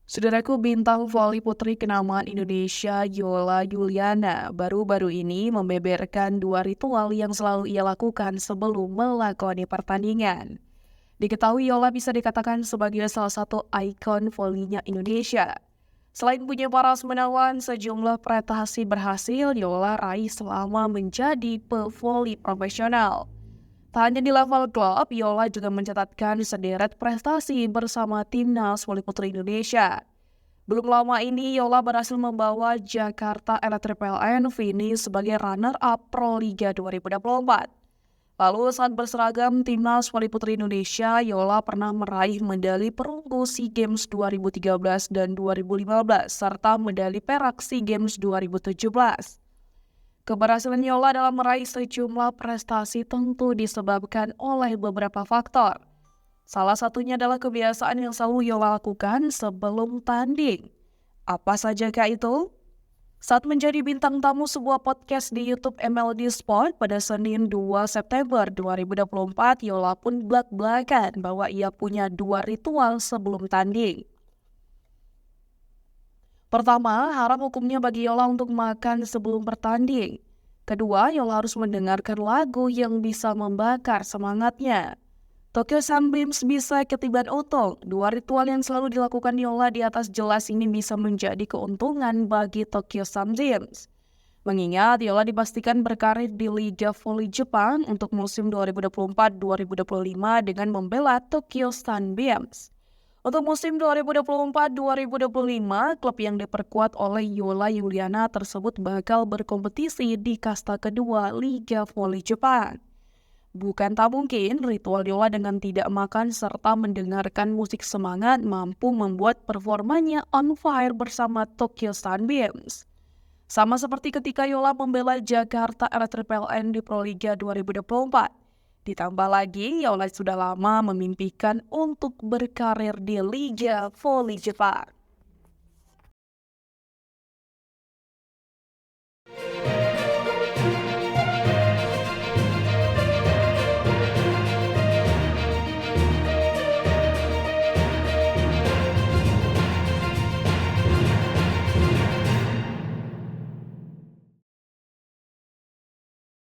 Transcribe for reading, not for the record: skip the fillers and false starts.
Saudaraku, bintang voli putri kenamaan Indonesia Yola Juliana baru-baru ini membeberkan dua ritual yang selalu ia lakukan sebelum melakoni pertandingan. Diketahui Yola bisa dikatakan sebagai salah satu ikon volinya Indonesia. Selain punya paras menawan, sejumlah prestasi berhasil Yola raih selama menjadi pevoli profesional. Tak hanya di level klub, Yola juga mencatatkan sederet prestasi bersama timnas voli putri Indonesia. Belum lama ini, Yola berhasil membawa Jakarta Electric PLN finish sebagai runner-up Pro Liga 2024. Lalu saat berseragam timnas voli putri Indonesia, Yola pernah meraih medali perunggu SEA Games 2013 dan 2015, serta medali perak SEA Games 2017. Keberhasilan Yola dalam meraih sejumlah prestasi tentu disebabkan oleh beberapa faktor. Salah satunya adalah kebiasaan yang selalu Yola lakukan sebelum tanding. Apa sajakah itu? Saat menjadi bintang tamu sebuah podcast di YouTube MLD Sport pada Senin 2 September 2024, Yola pun belak-belakan bahwa ia punya dua ritual sebelum tanding. Pertama, haram hukumnya bagi Yola untuk makan sebelum bertanding. Kedua, Yola harus mendengarkan lagu yang bisa membakar semangatnya. Tokyo Sunbeams bisa ketiban untung. Dua ritual yang selalu dilakukan Yola di atas jelas ini bisa menjadi keuntungan bagi Tokyo Sunbeams. Mengingat Yola dipastikan berkarir di Liga Voli Jepang untuk musim 2024-2025 dengan membela Tokyo Sunbeams. Untuk musim 2024-2025, klub yang diperkuat oleh Yola Juliana tersebut bakal berkompetisi di kasta kedua Liga Voli Jepang. Bukan tak mungkin, ritual Yola dengan tidak makan serta mendengarkan musik semangat mampu membuat performanya on fire bersama Tokyo Sunbeams. Sama seperti ketika Yola membela Jakarta Electric PLN di Proliga 2024. Ditambah lagi, Yola sudah lama memimpikan untuk berkarir di Liga Voli Jepang.